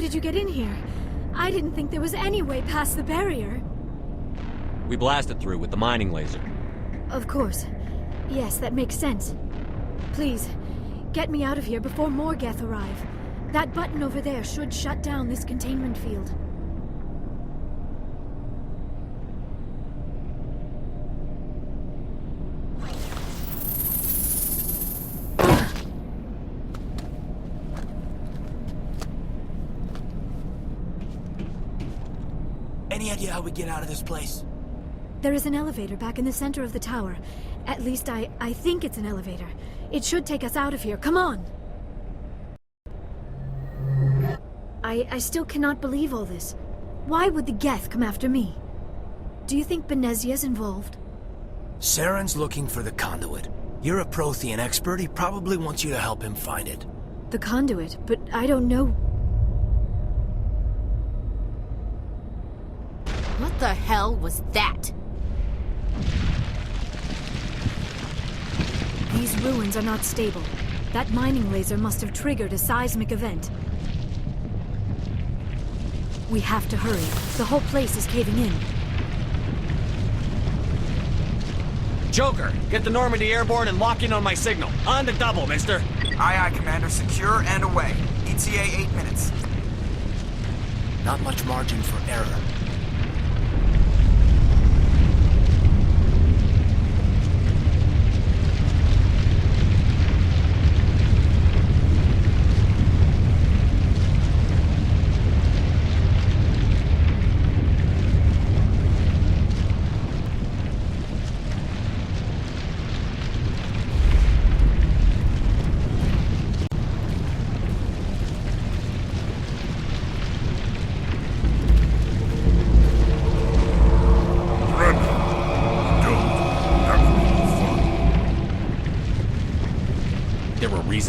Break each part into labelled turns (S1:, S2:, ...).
S1: did you get in here? I didn't think there was any way past the barrier.
S2: We blasted through with the mining laser.
S1: Of course. Yes, that makes sense. Please, get me out of here before more Geth arrive. That button over there should shut down this containment field.
S3: Any idea how we get out of this place?
S1: There is an elevator back in the center of the tower. At least I think it's an elevator. It should take us out of here. Come on! I still cannot believe all this. Why would the Geth come after me? Do you think Benezia's involved?
S3: Saren's looking for the conduit. You're a Prothean expert. He probably wants you to help him find it.
S1: The conduit, but I don't know.
S4: What the hell was that?
S1: These ruins are not stable. That mining laser must have triggered a seismic event. We have to hurry. The whole place is caving in.
S2: Joker, get the Normandy airborne and lock in on my signal. On the double, mister.
S5: Aye, Commander. Secure and away. ETA 8 minutes.
S3: Not much margin for error.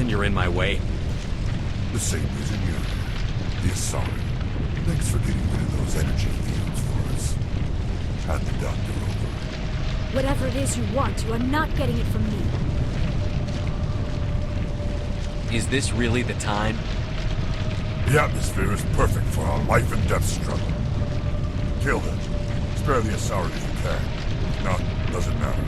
S2: You're in my way.
S6: The same reason you're here. The Asari. Thanks for getting rid of those energy fields for us. Hand the doctor over.
S1: Whatever it is you want, you are not getting it from me.
S2: Is this really the time?
S6: The atmosphere is perfect for our life and death struggle. Kill them. Spare the Asari if you can. If not, doesn't matter.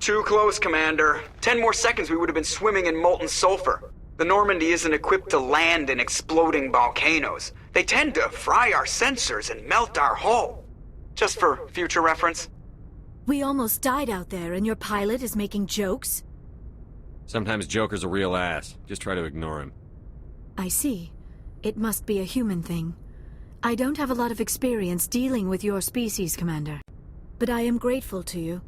S5: Too close, Commander. 10 more seconds we would have been swimming in molten sulfur. The Normandy isn't equipped to land in exploding volcanoes. They tend to fry our sensors and melt our hull. Just for future reference.
S1: We almost died out there, and your pilot is making jokes?
S2: Sometimes Joker's a real ass. Just try to ignore him.
S1: I see. It must be a human thing. I don't have a lot of experience dealing with your species, Commander. But I am grateful to you.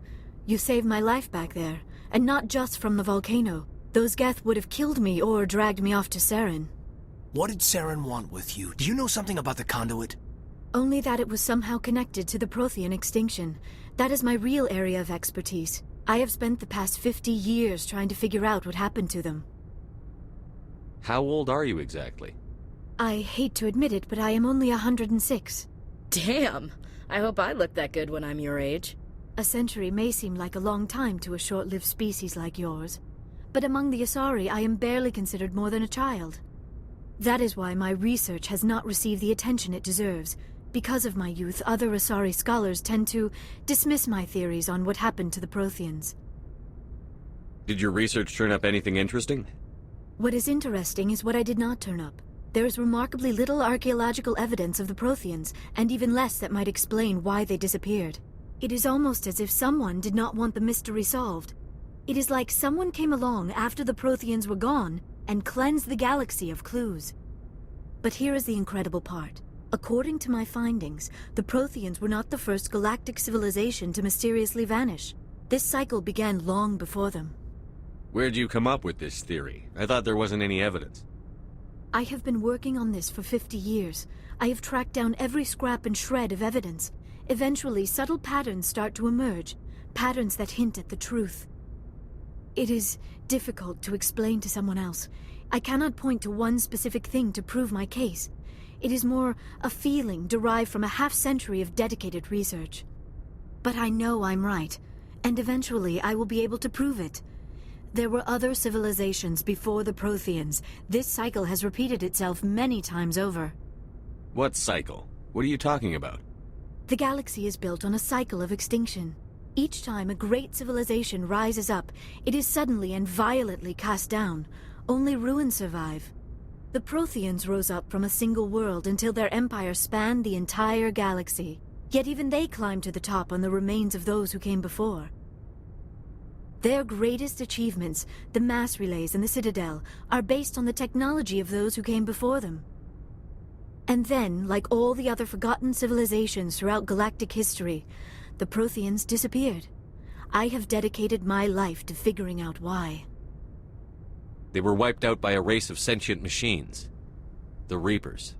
S1: You saved my life back there, and not just from the volcano. Those Geth would have killed me or dragged me off to Saren.
S3: What did Saren want with you? Do you know something about the conduit?
S1: Only that it was somehow connected to the Prothean extinction. That is my real area of expertise. I have spent the past 50 years trying to figure out what happened to them.
S2: How old are you exactly?
S1: I hate to admit it, but I am only 106.
S7: Damn! I hope I look that good when I'm your age.
S1: A century may seem like a long time to a short-lived species like yours, but among the Asari I am barely considered more than a child. That is why my research has not received the attention it deserves. Because of my youth, other Asari scholars tend to dismiss my theories on what happened to the Protheans.
S2: Did your research turn up anything interesting?
S1: What is interesting is what I did not turn up. There is remarkably little archaeological evidence of the Protheans, and even less that might explain why they disappeared. It is almost as if someone did not want the mystery solved. It is like someone came along after the Protheans were gone and cleansed the galaxy of clues. But here is the incredible part. According to my findings, the Protheans were not the first galactic civilization to mysteriously vanish. This cycle began long before them.
S2: Where'd you come up with this theory? I thought there wasn't any evidence.
S1: I have been working on this for 50 years. I have tracked down every scrap and shred of evidence. Eventually, subtle patterns start to emerge, patterns that hint at the truth. It is difficult to explain to someone else. I cannot point to one specific thing to prove my case. It is more a feeling derived from a half-century of dedicated research. But I know I'm right, and eventually I will be able to prove it. There were other civilizations before the Protheans. This cycle has repeated itself many times over.
S2: What cycle? What are you talking about?
S1: The galaxy is built on a cycle of extinction. Each time a great civilization rises up, it is suddenly and violently cast down. Only ruins survive. The Protheans rose up from a single world until their empire spanned the entire galaxy. Yet even they climbed to the top on the remains of those who came before. Their greatest achievements, the mass relays and the Citadel, are based on the technology of those who came before them. And then, like all the other forgotten civilizations throughout galactic history, the Protheans disappeared. I have dedicated my life to figuring out why.
S2: They were wiped out by a race of sentient machines. The Reapers.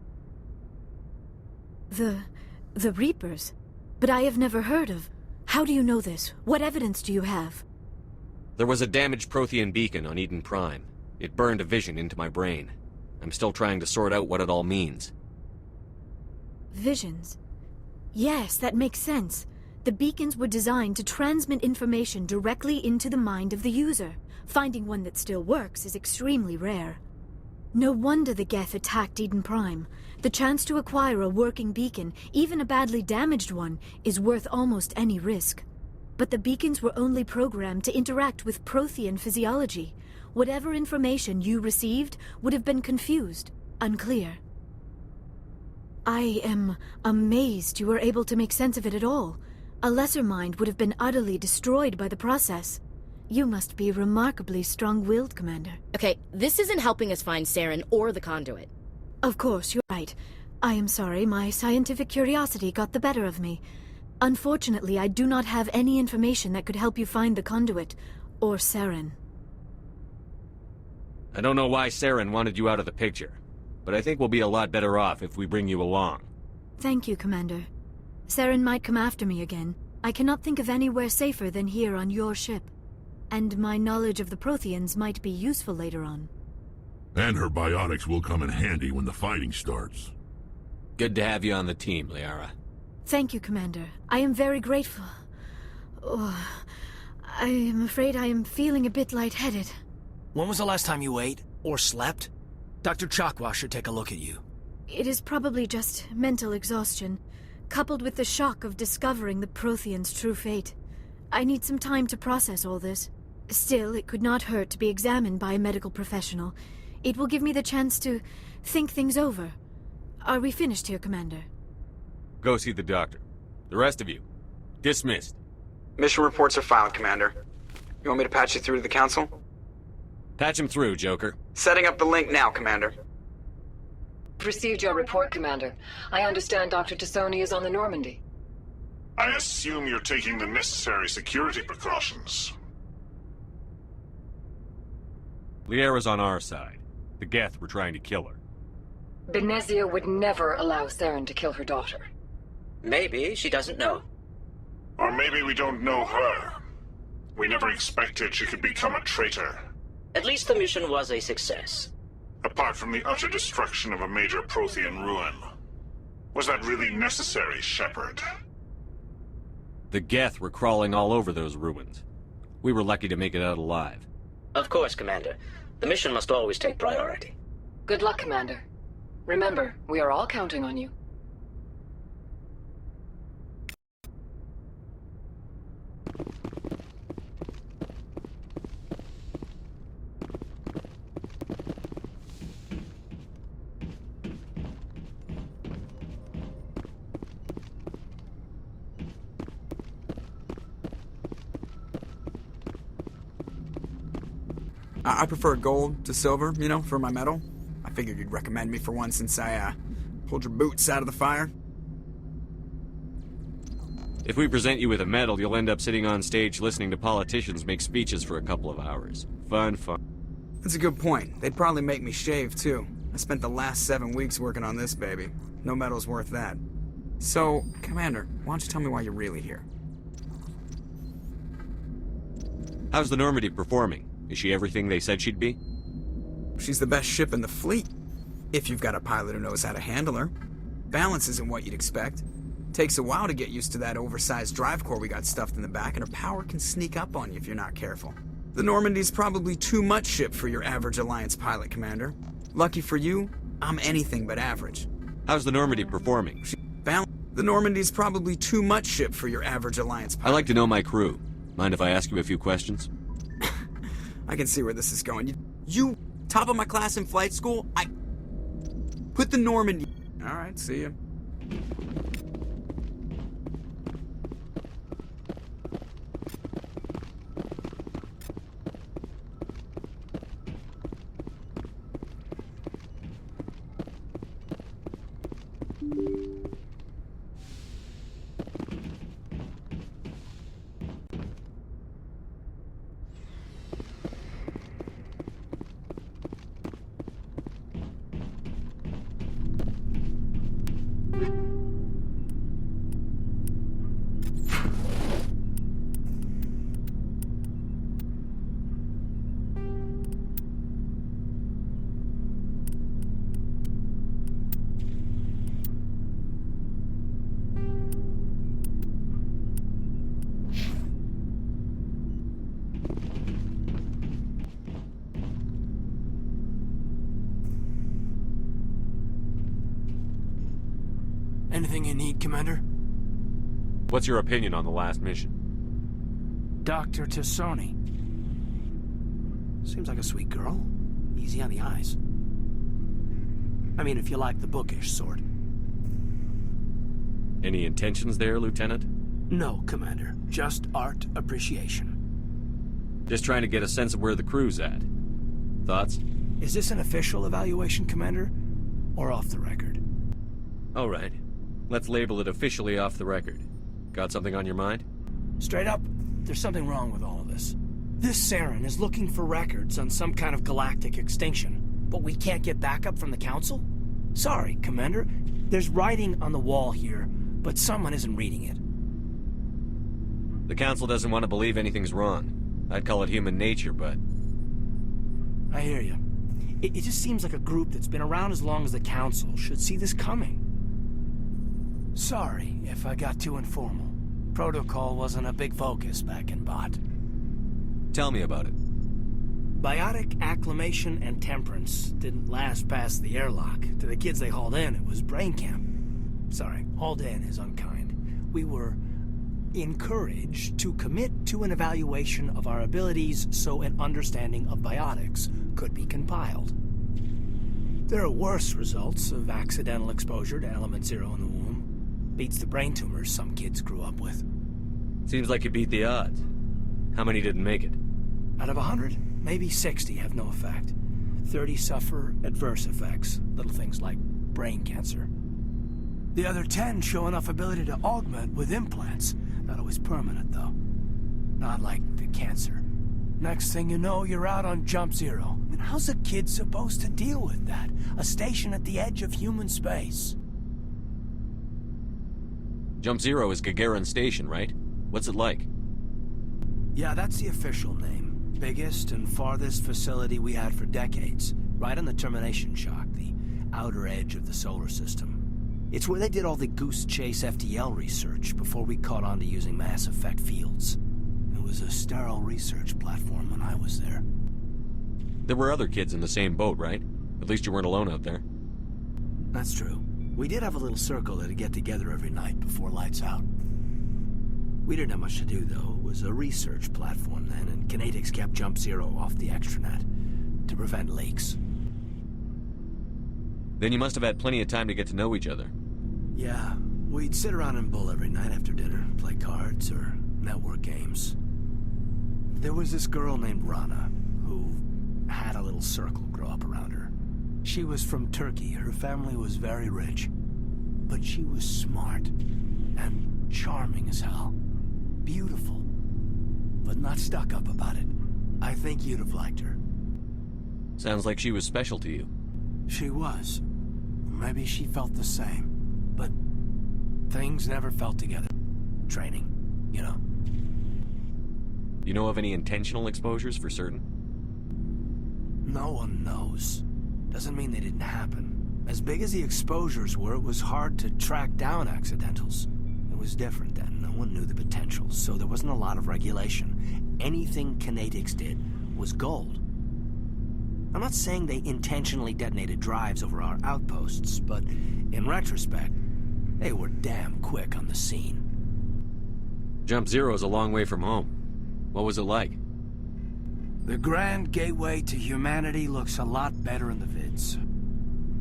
S1: The Reapers? But I have never heard of. How do you know this? What evidence do you have?
S2: There was a damaged Prothean beacon on Eden Prime. It burned a vision into my brain. I'm still trying to sort out what it all means.
S1: Visions? Yes, that makes sense. The beacons were designed to transmit information directly into the mind of the user. Finding one that still works is extremely rare. No wonder the Geth attacked Eden Prime. The chance to acquire a working beacon, even a badly damaged one, is worth almost any risk. But the beacons were only programmed to interact with Prothean physiology. Whatever information you received would have been confused, unclear. I am amazed you were able to make sense of it at all. A lesser mind would have been utterly destroyed by the process. You must be remarkably strong-willed, Commander.
S7: Okay, this isn't helping us find Saren or the conduit.
S1: Of course, you're right. I am sorry, my scientific curiosity got the better of me. Unfortunately, I do not have any information that could help you find the conduit, or Saren.
S2: I don't know why Saren wanted you out of the picture, but I think we'll be a lot better off if we bring you along.
S1: Thank you, Commander. Saren might come after me again. I cannot think of anywhere safer than here on your ship. And my knowledge of the Protheans might be useful later on.
S6: And her biotics will come in handy when the fighting starts.
S2: Good to have you on the team, Liara.
S1: Thank you, Commander. I am very grateful. Oh, I am afraid I am feeling a bit lightheaded.
S3: When was the last time you ate? Or slept? Dr. Chakwa should take a look at you.
S1: It is probably just mental exhaustion, coupled with the shock of discovering the Protheans' true fate. I need some time to process all this. Still, it could not hurt to be examined by a medical professional. It will give me the chance to think things over. Are we finished here, Commander?
S2: Go see the doctor. The rest of you, dismissed.
S5: Mission reports are filed, Commander. You want me to patch you through to the Council?
S2: Patch him through, Joker.
S5: Setting up the link now, Commander.
S8: Received your report, Commander. I understand Dr. Tassoni is on the Normandy.
S6: I assume you're taking the necessary security precautions.
S2: Liara's on our side. The Geth were trying to kill her.
S8: Benezia would never allow Saren to kill her daughter.
S9: Maybe she doesn't know.
S6: Or maybe we don't know her. We never expected she could become a traitor.
S9: At least the mission was a success.
S6: Apart from the utter destruction of a major Prothean ruin. Was that really necessary, Shepard?
S2: The Geth were crawling all over those ruins. We were lucky to make it out alive.
S9: Of course, Commander. The mission must always take priority.
S8: Good luck, Commander. Remember, we are all counting on you.
S10: I prefer gold to silver, you know, for my medal. I figured you'd recommend me for one since I, pulled your boots out of the fire.
S2: If we present you with a medal, you'll end up sitting on stage listening to politicians make speeches for a couple of hours. Fun.
S10: That's a good point. They'd probably make me shave, too. I spent the last 7 weeks working on this baby. No medal's worth that. So, Commander, why don't you tell me why you're really here?
S2: How's the Normandy performing? Is she everything they said she'd be?
S10: She's the best ship in the fleet. If you've got a pilot who knows how to handle her. Balance isn't what you'd expect. Takes a while to get used to that oversized drive core we got stuffed in the back, and her power can sneak up on you if you're not careful. The Normandy's probably too much ship for your average Alliance pilot, Commander. Lucky for you, I'm anything but average.
S2: How's the Normandy performing?
S10: The Normandy's probably too much ship for your average Alliance pilot.
S2: I like to know my crew. Mind if I ask you a few questions?
S10: I can see where this is going. You top of my class in flight school, I put the Normandy... Alright, see ya.
S3: Anything you need, Commander?
S2: What's your opinion on the last mission?
S3: Dr. Tassoni. Seems like a sweet girl. Easy on the eyes. I mean, if you like the bookish sort.
S2: Any intentions there, Lieutenant?
S3: No, Commander. Just art appreciation.
S2: Just trying to get a sense of where the crew's at. Thoughts?
S3: Is this an official evaluation, Commander? Or off the record?
S2: All right. Let's label it officially off the record. Got something on your mind?
S3: Straight up, there's something wrong with all of this. This Saren is looking for records on some kind of galactic extinction, but we can't get backup from the Council? Sorry, Commander. There's writing on the wall here, but someone isn't reading it.
S2: The Council doesn't want to believe anything's wrong. I'd call it human nature, but...
S3: I hear you. It just seems like a group that's been around as long as the Council should see this coming. Sorry if I got too informal. Protocol wasn't a big focus back in Bot.
S2: Tell me about it.
S3: Biotic acclimation and temperance didn't last past the airlock. To the kids they hauled in, it was brain camp. Sorry, hauled in is unkind. We were encouraged to commit to an evaluation of our abilities so an understanding of biotics could be compiled. There are worse results of accidental exposure to Element Zero in the womb. Beats the brain tumors some kids grew up with.
S2: Seems like you beat the odds. How many didn't make it?
S3: Out of 100, maybe 60 have no effect. 30 suffer adverse effects, little things like brain cancer. The other 10 show enough ability to augment with implants. Not always permanent, though. Not like the cancer. Next thing you know, you're out on Jump Zero. And how's a kid supposed to deal with that? A station at the edge of human space.
S2: Jump Zero is Gagarin Station, right? What's it like?
S3: Yeah, that's the official name. Biggest and farthest facility we had for decades. Right on the termination shock, the outer edge of the solar system. It's where they did all the Goose Chase FTL research before we caught on to using mass effect fields. It was a sterile research platform when I was there.
S2: There were other kids in the same boat, right? At least you weren't alone out there.
S3: That's true. We did have a little circle that'd get together every night before lights out. We didn't have much to do, though. It was a research platform then, and Kinetics kept Jump Zero off the extranet to prevent leaks.
S2: Then you must have had plenty of time to get to know each other.
S3: Yeah, we'd sit around and bull every night after dinner, play cards or network games. There was this girl named Rana, who had a little circle grow up around her. She was from Turkey. Her family was very rich. But she was smart and charming as hell. Beautiful, but not stuck up about it. I think you'd have liked her.
S2: Sounds like she was special to you.
S3: She was. Maybe she felt the same. But things never felt together. Training, you know.
S2: You know of any intentional exposures for certain?
S3: No one knows. Doesn't mean they didn't happen. As big as the exposures were, it was hard to track down accidentals. It was different then. No one knew the potential, so there wasn't a lot of regulation. Anything Kinetics did was gold. I'm not saying they intentionally detonated drives over our outposts, but in retrospect, they were damn quick on the scene.
S2: Jump Zero's a long way from home. What was it like?
S3: The grand gateway to humanity looks a lot better in the vids.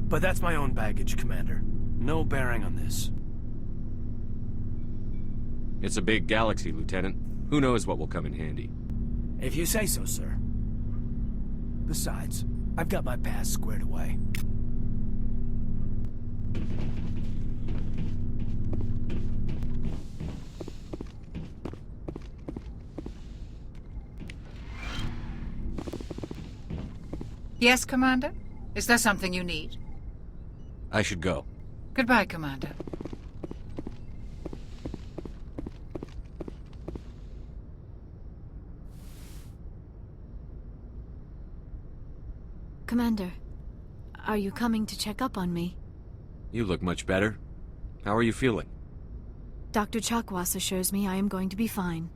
S3: But that's my own baggage, Commander. No bearing on this.
S2: It's a big galaxy, Lieutenant. Who knows what will come in handy?
S3: If you say so, sir. Besides, I've got my past squared away.
S11: Yes, Commander? Is there something you need?
S2: I should go.
S11: Goodbye, Commander.
S1: Commander, are you coming to check up on me?
S2: You look much better. How are you feeling?
S1: Dr. Chakwas assures me I am going to be fine.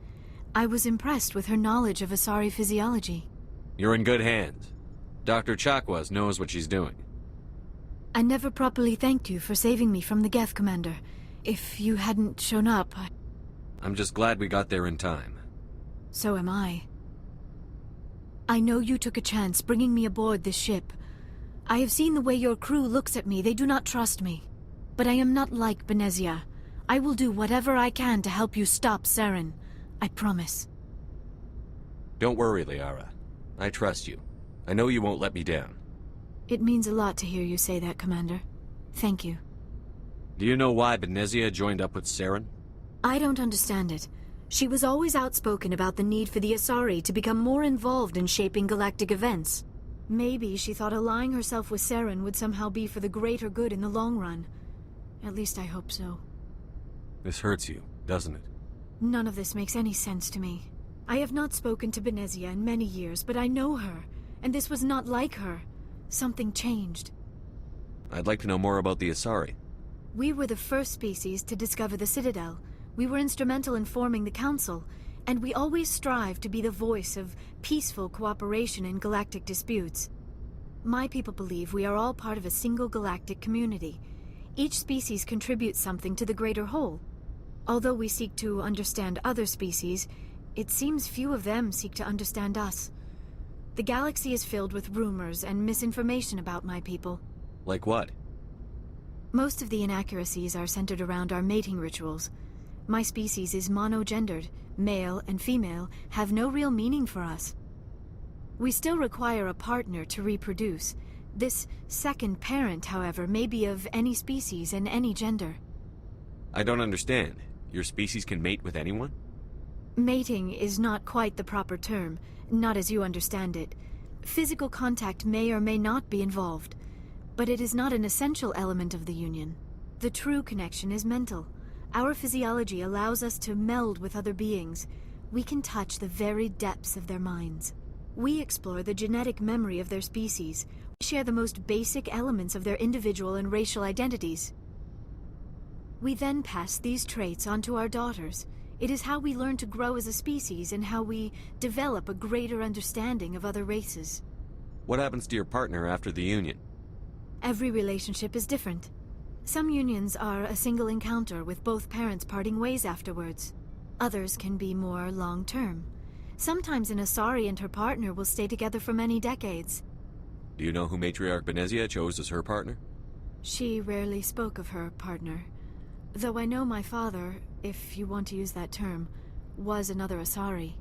S1: I was impressed with her knowledge of Asari physiology.
S2: You're in good hands. Dr. Chakwas knows what she's doing.
S1: I never properly thanked you for saving me from the Geth, Commander. If you hadn't shown up,
S2: I'm just glad we got there in time.
S1: So am I. I know you took a chance bringing me aboard this ship. I have seen the way your crew looks at me. They do not trust me. But I am not like Benezia. I will do whatever I can to help you stop Saren. I promise.
S2: Don't worry, Liara. I trust you. I know you won't let me down.
S1: It means a lot to hear you say that, Commander. Thank you.
S2: Do you know why Benezia joined up with Saren?
S1: I don't understand it. She was always outspoken about the need for the Asari to become more involved in shaping galactic events. Maybe she thought allying herself with Saren would somehow be for the greater good in the long run. At least I hope so.
S2: This hurts you, doesn't it?
S1: None of this makes any sense to me. I have not spoken to Benezia in many years, but I know her, and this was not like her. Something changed.
S2: I'd like to know more about the Asari.
S1: We were the first species to discover the Citadel. We were instrumental in forming the Council, and we always strive to be the voice of peaceful cooperation in galactic disputes. My people believe we are all part of a single galactic community. Each species contributes something to the greater whole. Although we seek to understand other species, it seems few of them seek to understand us. The galaxy is filled with rumors and misinformation about my people.
S2: Like what?
S1: Most of the inaccuracies are centered around our mating rituals. My species is monogendered. Male and female have no real meaning for us. We still require a partner to reproduce. This second parent, however, may be of any species and any gender.
S2: I don't understand. Your species can mate with anyone?
S1: Mating is not quite the proper term, not as you understand it. Physical contact may or may not be involved, but it is not an essential element of the union. The true connection is mental. Our physiology allows us to meld with other beings. We can touch the very depths of their minds. We explore the genetic memory of their species, share the most basic elements of their individual and racial identities. We then pass these traits on to our daughters. It is how we learn to grow as a species and how we develop a greater understanding of other races.
S2: What happens to your partner after the union?
S1: Every relationship is different. Some unions are a single encounter with both parents parting ways afterwards. Others can be more long-term. Sometimes an Asari and her partner will stay together for many decades.
S2: Do you know who Matriarch Benezia chose as her partner?
S1: She rarely spoke of her partner. Though I know my father, if you want to use that term, was another Asari.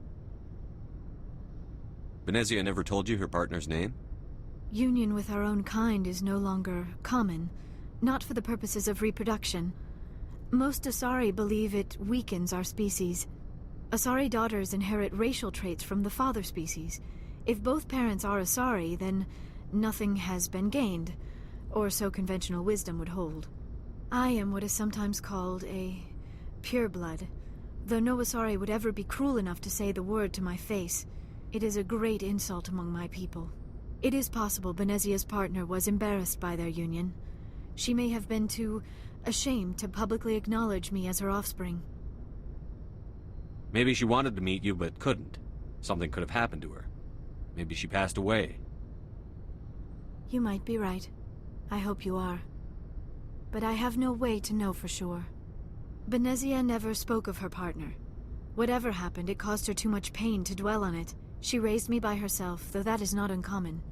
S2: Benezia never told you her partner's name?
S1: Union with our own kind is no longer common, not for the purposes of reproduction. Most Asari believe it weakens our species. Asari daughters inherit racial traits from the father species. If both parents are Asari, then nothing has been gained, or so conventional wisdom would hold. I am what is sometimes called a pureblood, though no Asari would ever be cruel enough to say the word to my face. It is a great insult among my people. It is possible Benezia's partner was embarrassed by their union. She may have been too ashamed to publicly acknowledge me as her offspring.
S2: Maybe she wanted to meet you but couldn't. Something could have happened to her. Maybe she passed away.
S1: You might be right. I hope you are. But I have no way to know for sure. Benezia never spoke of her partner. Whatever happened, it caused her too much pain to dwell on it. She raised me by herself, though that is not uncommon.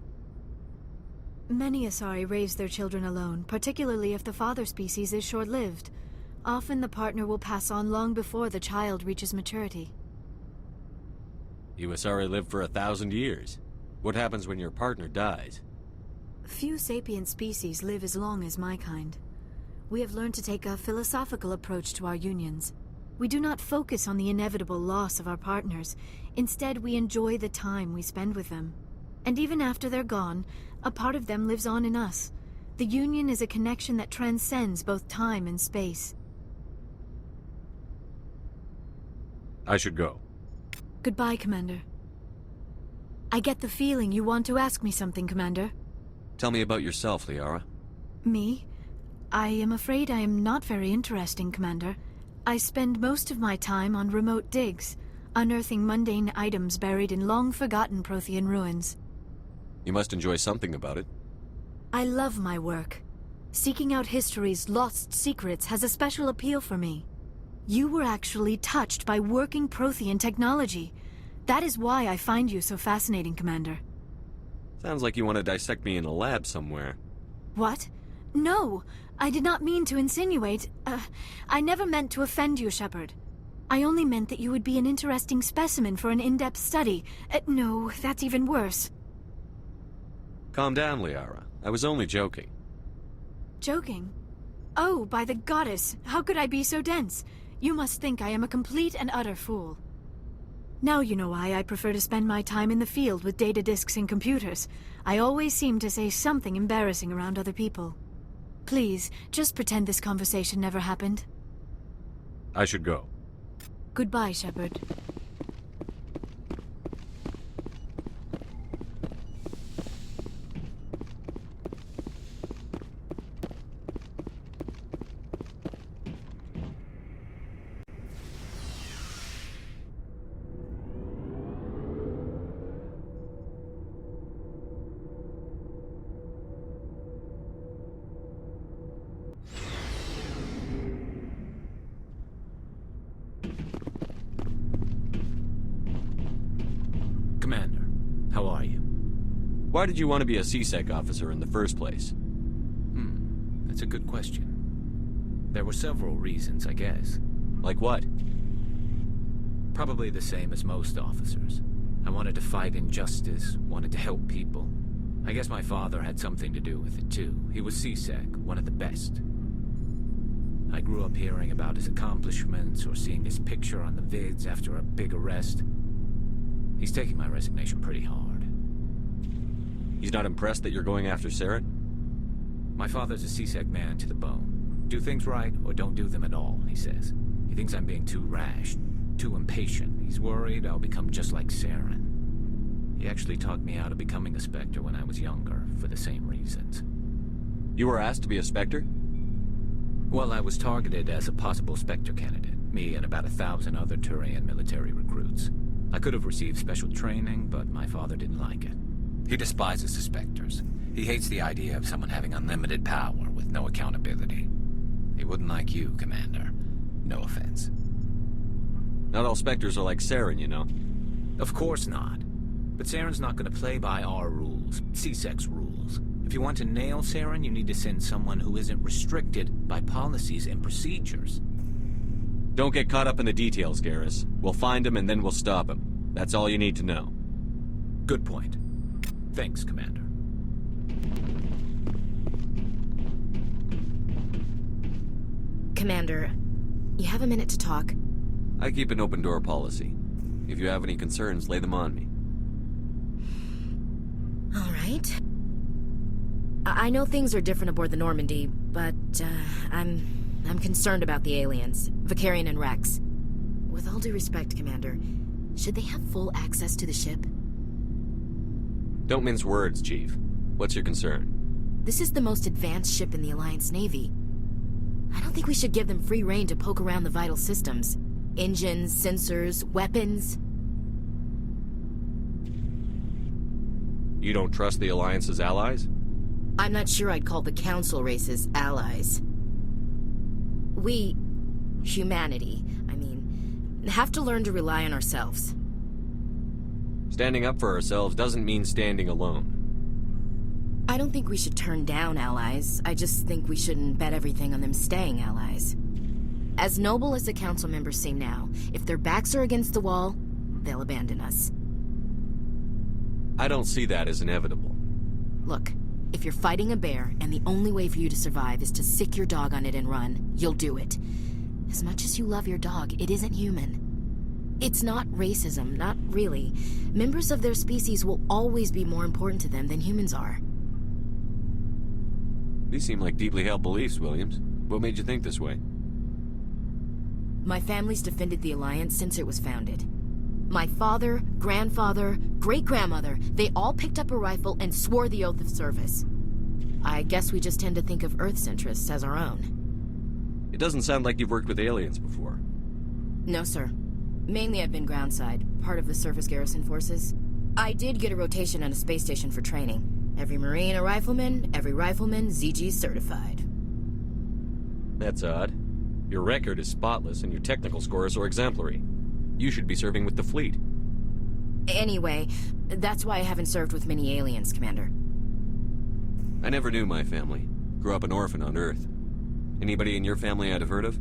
S1: Many Asari raise their children alone, particularly if the father species is short-lived. Often the partner will pass on long before the child reaches maturity.
S2: You Asari live for 1,000 years. What happens when your partner dies?
S1: Few sapient species live as long as my kind. We have learned to take a philosophical approach to our unions. We do not focus on the inevitable loss of our partners. Instead, we enjoy the time we spend with them. And even after they're gone, a part of them lives on in us. The union is a connection that transcends both time and space.
S2: I should go.
S1: Goodbye, Commander. I get the feeling you want to ask me something, Commander.
S2: Tell me about yourself, Liara.
S1: Me? I am afraid I am not very interesting, Commander. I spend most of my time on remote digs, unearthing mundane items buried in long-forgotten Prothean ruins.
S2: You must enjoy something about it.
S1: I love my work. Seeking out history's lost secrets has a special appeal for me. You were actually touched by working Prothean technology. That is why I find you so fascinating, Commander.
S2: Sounds like you want to dissect me in a lab somewhere.
S1: What? No! I did not mean to insinuate. I never meant to offend you, Shepard. I only meant that you would be an interesting specimen for an in-depth study. No, that's even worse.
S2: Calm down, Liara. I was only joking.
S1: Joking? Oh, by the goddess, how could I be so dense? You must think I am a complete and utter fool. Now you know why I prefer to spend my time in the field with data disks and computers. I always seem to say something embarrassing around other people. Please, just pretend this conversation never happened.
S2: I should go.
S1: Goodbye, Shepard.
S2: Why did you want to be a CSEC officer in the first place?
S12: That's a good question. There were several reasons, I guess.
S2: Like what?
S12: Probably the same as most officers. I wanted to fight injustice, wanted to help people. I guess my father had something to do with it too. He was CSEC, one of the best. I grew up hearing about his accomplishments or seeing his picture on the vids after a big arrest. He's taking my resignation pretty hard.
S2: He's not impressed that you're going after Saren?
S12: My father's a CSEC man to the bone. Do things right or don't do them at all, he says. He thinks I'm being too rash, too impatient. He's worried I'll become just like Saren. He actually talked me out of becoming a Spectre when I was younger, for the same reasons.
S2: You were asked to be a Spectre?
S12: Well, I was targeted as a possible Spectre candidate, me and about 1,000 other Turian military recruits. I could have received special training, but my father didn't like it. He despises the Spectres. He hates the idea of someone having unlimited power with no accountability. He wouldn't like you, Commander. No offense.
S2: Not all Spectres are like Saren, you know.
S12: Of course not. But Saren's not going to play by our rules, CSEC's rules. If you want to nail Saren, you need to send someone who isn't restricted by policies and procedures.
S2: Don't get caught up in the details, Garrus. We'll find him and then we'll stop him. That's all you need to know.
S12: Good point. Thanks, Commander.
S7: Commander, you have a minute to talk?
S2: I keep an open door policy. If you have any concerns, lay them on me.
S7: All right. I know things are different aboard the Normandy, but I'm concerned about the aliens, Vicarian and Rex. With all due respect, Commander, should they have full access to the ship?
S2: Don't mince words, Chief. What's your concern?
S7: This is the most advanced ship in the Alliance Navy. I don't think we should give them free rein to poke around the vital systems. Engines, sensors, weapons.
S2: You don't trust the Alliance's allies?
S7: I'm not sure I'd call the Council races allies. We, humanity, have to learn to rely on ourselves.
S2: Standing up for ourselves doesn't mean standing alone.
S7: I don't think we should turn down allies. I just think we shouldn't bet everything on them staying allies. As noble as the Council members seem now, if their backs are against the wall, they'll abandon us.
S2: I don't see that as inevitable.
S7: Look, if you're fighting a bear and the only way for you to survive is to sick your dog on it and run, you'll do it. As much as you love your dog, it isn't human. It's not racism, not really. Members of their species will always be more important to them than humans are.
S2: These seem like deeply held beliefs, Williams. What made you think this way?
S7: My family's defended the Alliance since it was founded. My father, grandfather, great-grandmother, they all picked up a rifle and swore the oath of service. I guess we just tend to think of Earth's interests as our own.
S2: It doesn't sound like you've worked with aliens before.
S7: No, sir. Mainly I've been groundside, part of the surface garrison forces. I did get a rotation on a space station for training. Every Marine a rifleman, every rifleman ZG certified.
S2: That's odd. Your record is spotless and your technical scores are exemplary. You should be serving with the fleet.
S7: Anyway, that's why I haven't served with many aliens, Commander.
S2: I never knew my family. Grew up an orphan on Earth. Anybody in your family I'd have heard of?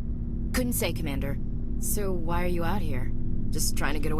S7: Couldn't say, Commander. So why are you out here? Just trying to get away?